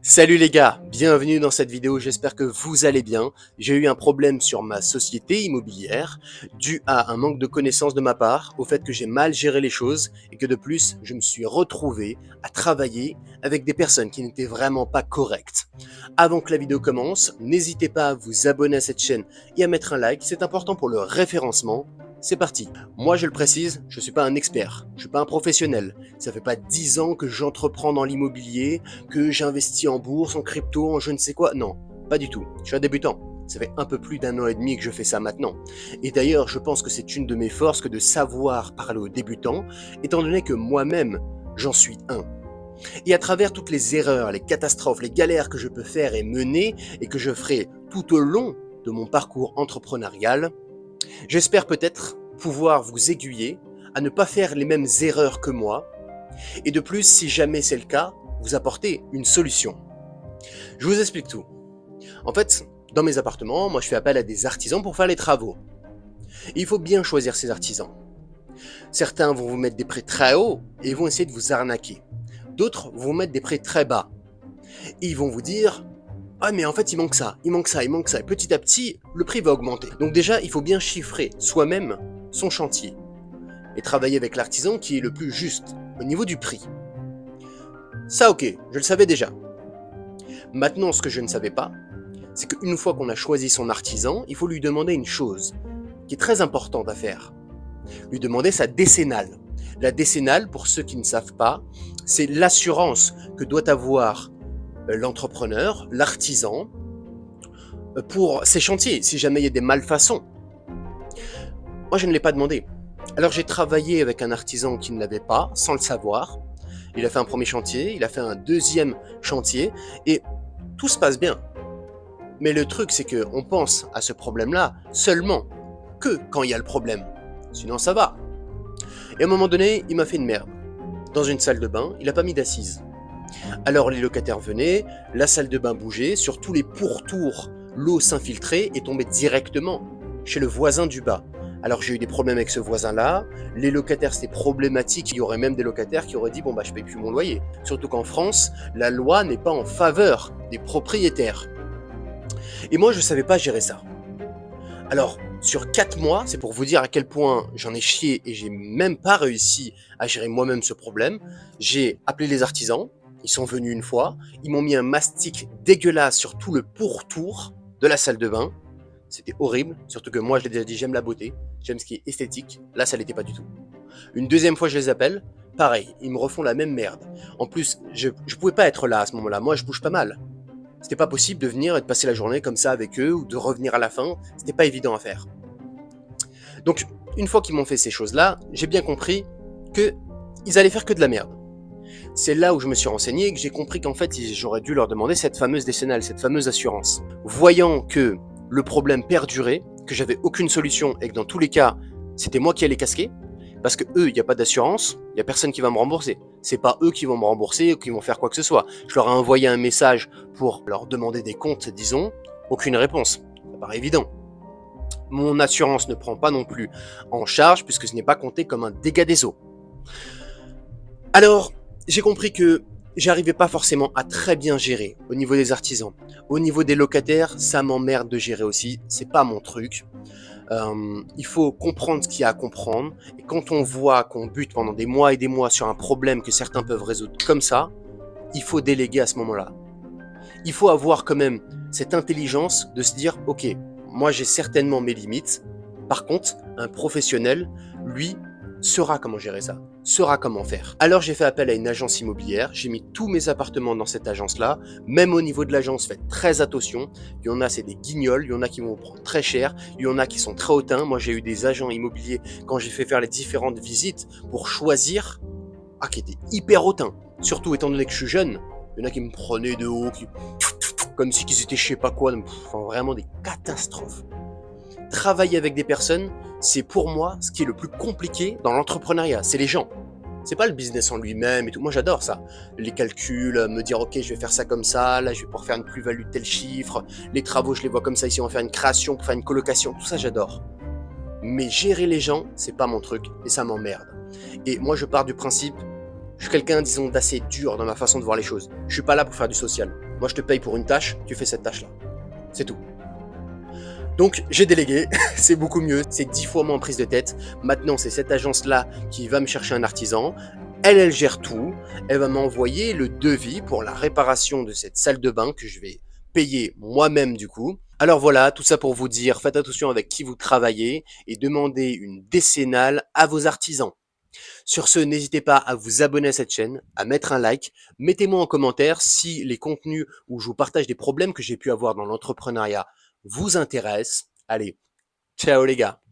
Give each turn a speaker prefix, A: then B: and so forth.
A: Salut les gars, bienvenue dans cette vidéo, j'espère que vous allez bien. J'ai eu un problème sur ma société immobilière, dû à un manque de connaissances de ma part, au fait que j'ai mal géré les choses, et que de plus, je me suis retrouvé à travailler avec des personnes qui n'étaient vraiment pas correctes. Avant que la vidéo commence, n'hésitez pas à vous abonner à cette chaîne et à mettre un like, c'est important pour le référencement. C'est parti. Moi, je le précise, je suis pas un expert, je suis pas un professionnel. Ça fait pas 10 ans que j'entreprends dans l'immobilier, que j'investis en bourse, en crypto, en je ne sais quoi. Non, pas du tout. Je suis un débutant. Ça fait un peu plus d'1 an et demi que je fais ça maintenant. Et d'ailleurs, je pense que c'est une de mes forces que de savoir parler aux débutants, étant donné que moi-même, j'en suis un. Et à travers toutes les erreurs, les catastrophes, les galères que je peux faire et mener, et que je ferai tout au long de mon parcours entrepreneurial, j'espère peut-être pouvoir vous aiguiller à ne pas faire les mêmes erreurs que moi, et de plus, si jamais c'est le cas, vous apporter une solution. Je vous explique tout. En fait, dans mes appartements, moi je fais appel à des artisans pour faire les travaux. Et il faut bien choisir ces artisans. Certains vont vous mettre des prix très hauts et ils vont essayer de vous arnaquer. D'autres vont vous mettre des prix très bas. Et ils vont vous dire « Ah mais en fait il manque ça, il manque ça, il manque ça. » Et petit à petit, le prix va augmenter. Donc déjà, il faut bien chiffrer soi-même son chantier et travailler avec l'artisan qui est le plus juste au niveau du prix. Ça ok, je le savais déjà. Maintenant, ce que je ne savais pas, c'est qu'une fois qu'on a choisi son artisan, il faut lui demander une chose qui est très importante à faire. Lui demander sa décennale. La décennale, pour ceux qui ne savent pas, c'est l'assurance que doit avoir l'entrepreneur, l'artisan, pour ses chantiers, si jamais il y a des malfaçons. Moi, je ne l'ai pas demandé. Alors, j'ai travaillé avec un artisan qui ne l'avait pas, sans le savoir. Il a fait un premier chantier, il a fait un deuxième chantier, et tout se passe bien. Mais le truc, c'est qu'on pense à ce problème-là seulement que quand il y a le problème. Sinon, ça va. Et à un moment donné, il m'a fait une merde. Dans une salle de bain, il n'a pas mis d'assises. Alors les locataires venaient, la salle de bain bougeait, sur tous les pourtours, l'eau s'infiltrait et tombait directement chez le voisin du bas. Alors j'ai eu des problèmes avec ce voisin-là, les locataires c'était problématique, il y aurait même des locataires qui auraient dit « bon bah je paye plus mon loyer ». Surtout qu'en France, la loi n'est pas en faveur des propriétaires. Et moi je savais pas gérer ça. Alors sur 4 mois, c'est pour vous dire à quel point j'en ai chié et j'ai même pas réussi à gérer moi-même ce problème, j'ai appelé les artisans, ils sont venus une fois, ils m'ont mis un mastic dégueulasse sur tout le pourtour de la salle de bain. C'était horrible, surtout que moi je l'ai déjà dit, j'aime la beauté, j'aime ce qui est esthétique, là ça l'était pas du tout. Une deuxième fois je les appelle, pareil, ils me refont la même merde. En plus, je pouvais pas être là à ce moment-là, moi je bouge pas mal. C'était pas possible de venir et de passer la journée comme ça avec eux ou de revenir à la fin, c'était pas évident à faire. Donc une fois qu'ils m'ont fait ces choses-là, j'ai bien compris qu'ils allaient faire que de la merde. C'est là où je me suis renseigné et que j'ai compris qu'en fait j'aurais dû leur demander cette fameuse décennale, cette fameuse assurance. Voyant que le problème perdurait, que j'avais aucune solution et que dans tous les cas, c'était moi qui allais casquer, parce que eux, il n'y a pas d'assurance, il n'y a personne qui va me rembourser. C'est pas eux qui vont me rembourser ou qui vont faire quoi que ce soit. Je leur ai envoyé un message pour leur demander des comptes, disons, aucune réponse. Ça paraît évident. Mon assurance ne prend pas non plus en charge puisque ce n'est pas compté comme un dégât des eaux. Alors, j'ai compris que j'arrivais pas forcément à très bien gérer au niveau des artisans. Au niveau des locataires, ça m'emmerde de gérer aussi, c'est pas mon truc. Il faut comprendre ce qu'il y a à comprendre, et quand on voit qu'on bute pendant des mois et des mois sur un problème que certains peuvent résoudre comme ça, il faut déléguer à ce moment-là. Il faut avoir quand même cette intelligence de se dire « Ok, moi j'ai certainement mes limites, par contre, un professionnel, lui, saura comment gérer ça, saura comment faire. » Alors j'ai fait appel à une agence immobilière, j'ai mis tous mes appartements dans cette agence-là, même au niveau de l'agence, faites très attention, il y en a c'est des guignols, il y en a qui vont vous prendre très cher, il y en a qui sont très hautains, moi j'ai eu des agents immobiliers quand j'ai fait faire les différentes visites pour choisir, qui étaient hyper hautains, surtout étant donné que je suis jeune, il y en a qui me prenaient de haut, comme si qu'ils étaient je sais pas quoi, enfin, vraiment des catastrophes. Travailler avec des personnes, c'est pour moi ce qui est le plus compliqué dans l'entrepreneuriat, c'est les gens. C'est pas le business en lui-même et tout, moi j'adore ça. Les calculs, me dire ok je vais faire ça comme ça, là je vais pouvoir faire une plus-value de tel chiffre, les travaux je les vois comme ça, ici on va faire une création pour faire une colocation, tout ça j'adore. Mais gérer les gens, c'est pas mon truc et ça m'emmerde. Et moi je pars du principe, je suis quelqu'un disons d'assez dur dans ma façon de voir les choses. Je suis pas là pour faire du social. Moi, je te paye pour une tâche, tu fais cette tâche-là. C'est tout. Donc j'ai délégué, c'est beaucoup mieux, c'est 10 fois moins prise de tête. Maintenant c'est cette agence-là qui va me chercher un artisan. Elle gère tout. Elle va m'envoyer le devis pour la réparation de cette salle de bain que je vais payer moi-même du coup. Alors voilà, tout ça pour vous dire, faites attention avec qui vous travaillez et demandez une décennale à vos artisans. Sur ce, n'hésitez pas à vous abonner à cette chaîne, à mettre un like, mettez-moi en commentaire si les contenus où je vous partage des problèmes que j'ai pu avoir dans l'entrepreneuriat vous intéressent. Allez, ciao les gars!